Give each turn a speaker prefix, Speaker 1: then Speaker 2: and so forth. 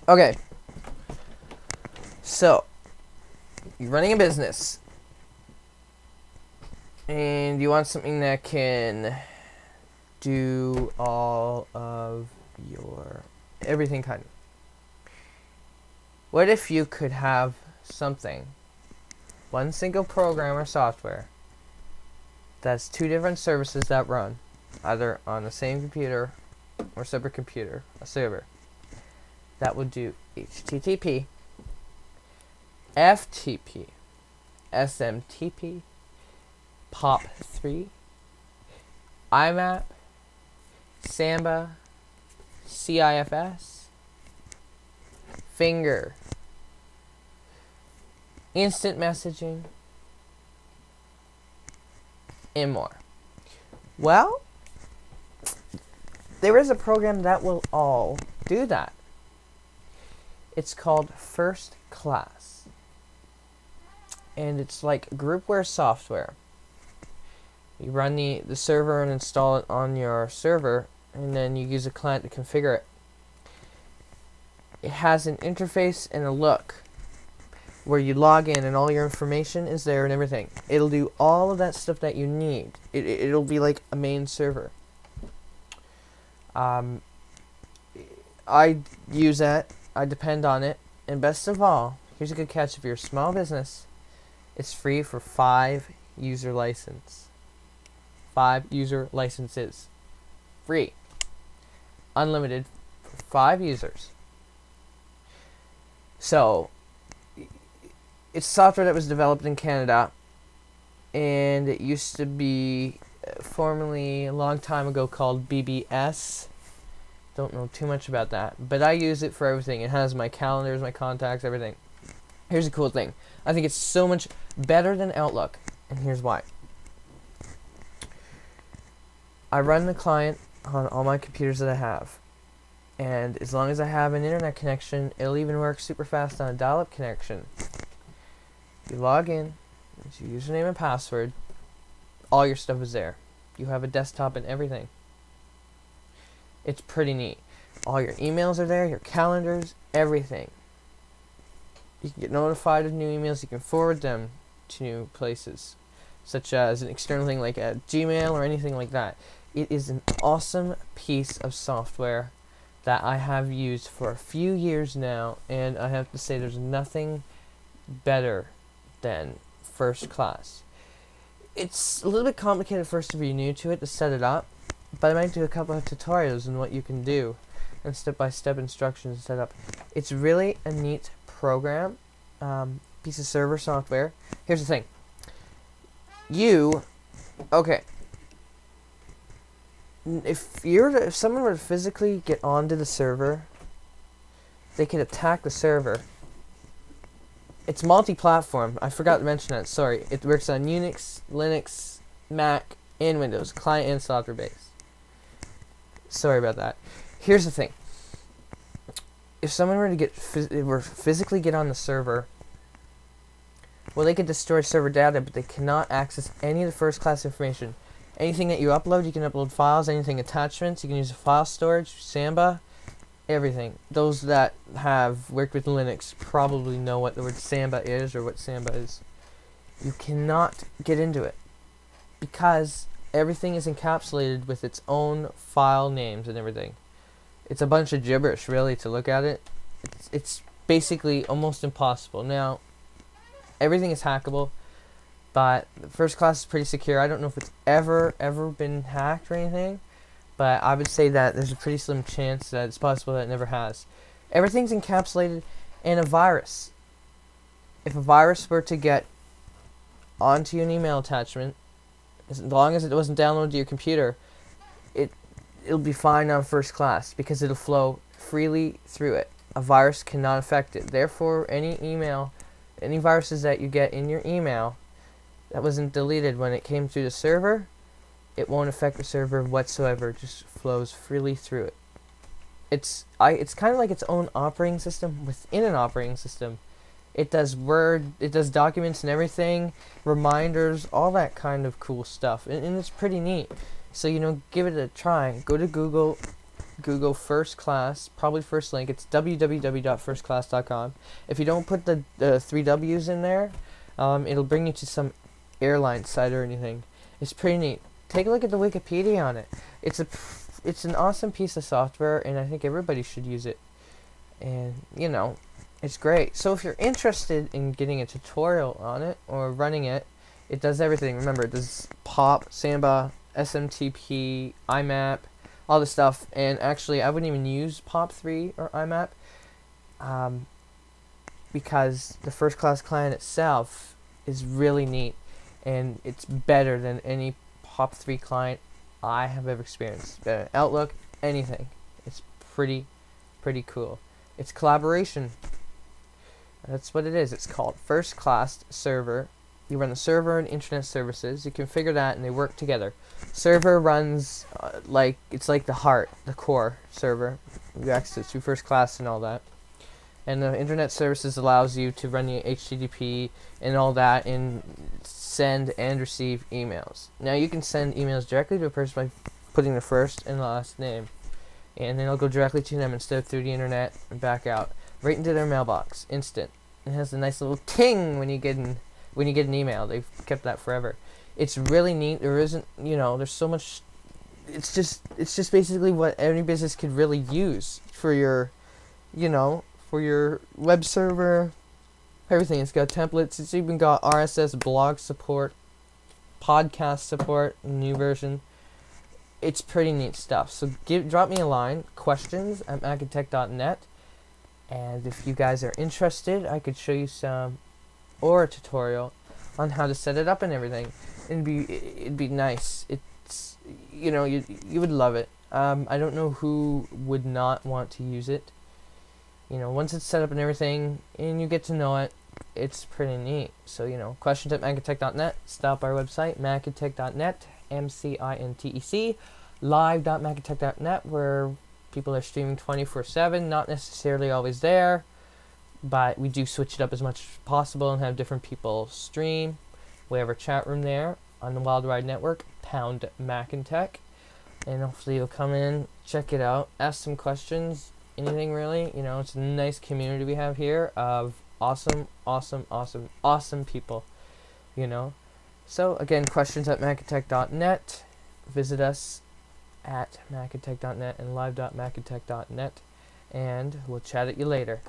Speaker 1: Okay. So, you're running a business. And you want something that can do all of your everything kind of. What if you could have something, one single program or software, that's two different services that run, either on the same computer or separate computer, a server, that would do HTTP, FTP, SMTP, POP3, IMAP, Samba, CIFS, Finger, instant messaging, and more. Well, there is a program that will all do that. It's called FirstClass. And it's like groupware software. You run the server and install it on your server, and then you use a client to configure it. It has an interface and a look where you log in and all your information is there and everything. It'll do all of that stuff that you need. It'll be like a main server. I use that. I depend on it. And best of all, here's a good catch. If you're a small business, it's free for 5 user license. 5 user licenses. Free. Unlimited for 5 users. So, it's software that was developed in Canada, and it used to be formerly a long time ago called BBS. Don't know too much about that, but I use it for everything. It has my calendars, my contacts, everything. Here's a cool thing. I think it's so much better than Outlook, and here's why. I run the client on all my computers that I have, and as long as I have an internet connection, it'll even work super fast on a dial-up connection. You log in, it's your username and password, all your stuff is there. You have a desktop and everything. It's pretty neat. All your emails are there, your calendars, everything. You can get notified of new emails, you can forward them to new places, such as an external thing like a Gmail or anything like that. It is an awesome piece of software that I have used for a few years now, and I have to say there's nothing better than FirstClass. It's a little bit complicated first if you're new to it to set it up, but I might do a couple of tutorials on what you can do and step-by-step instructions to set up. It's really a neat program, piece of server software. Here's the thing. If someone were to physically get onto the server, they could attack the server. It's multi-platform. I forgot to mention that. Sorry. It works on Unix, Linux, Mac, and Windows, client and software base. Sorry about that. Here's the thing. If someone were to physically get on the server, well, they could destroy server data, but they cannot access any of the FirstClass information. Anything that you upload, you can upload files. Anything attachments, you can use file storage, Samba, everything. Those that have worked with Linux probably know what the word Samba is or what Samba is. You cannot get into it because everything is encapsulated with its own file names and everything. It's a bunch of gibberish, really, to look at it. It's basically almost impossible. Now, everything is hackable, but FirstClass is pretty secure. I don't know if it's ever been hacked or anything, but I would say that there's a pretty slim chance that it's possible that it never has. Everything's encapsulated in a virus. If a virus were to get onto an email attachment, as long as it wasn't downloaded to your computer, it'll be fine on FirstClass because it'll flow freely through it. A virus cannot affect it. Therefore, any viruses that you get in your email that wasn't deleted when it came through the server, it won't affect the server whatsoever. It just flows freely through it. It's kind of like its own operating system within an operating system. It does Word, it does documents and everything, reminders, all that kind of cool stuff, and it's pretty neat. So, give it a try. Go to Google, Google First Class, probably first link. It's www.firstclass.com. If you don't put the 3 W's in there, it'll bring you to some airline site or anything. It's pretty neat. Take a look at the Wikipedia on it. It's an awesome piece of software, and I think everybody should use it. And you know, it's great. So if you're interested in getting a tutorial on it or running it, it does everything. Remember, it does POP, Samba, SMTP, IMAP, all this stuff. And actually, I wouldn't even use POP3 or IMAP because the First Class client itself is really neat, and it's better than any POP3 client I have ever experienced. Outlook, anything. It's pretty cool. It's collaboration. That's what it is. It's called FirstClass Server. You run the server and internet services. You configure that, and they work together. Server runs it's like the heart, the core server. You access to First Class and all that. And the internet services allows you to run the HTTP and all that, and send and receive emails. Now you can send emails directly to a person by putting the first and last name, and then it'll go directly to them instead of through the internet and back out right into their mailbox, instant. It has a nice little ting when you get an email. They've kept that forever. It's really neat. There isn't, there's so much. It's just basically what any business could really use for your, for your web server. Everything. It's got templates. It's even got RSS blog support, podcast support, new version. It's pretty neat stuff. So drop me a line, questions@McInTEC.net, and if you guys are interested, I could show you some or a tutorial on how to set it up and everything. It'd be nice. It's you would love it. I don't know who would not want to use it. Once it's set up and everything, and you get to know it, it's pretty neat. So, questions@McInTEC.net. Stop our website, McInTEC.net, MCINTEC, live.McInTEC.net, where people are streaming 24/7, not necessarily always there, but we do switch it up as much as possible and have different people stream. We have our chat room there on the Wild Ride Network, pound McInTEC, and hopefully you'll come in, check it out, ask some questions, anything really. It's a nice community we have here of awesome people, So again, questions@McInTEC.net. Visit us at McInTEC.net and live.McInTEC.net, and we'll chat at you later.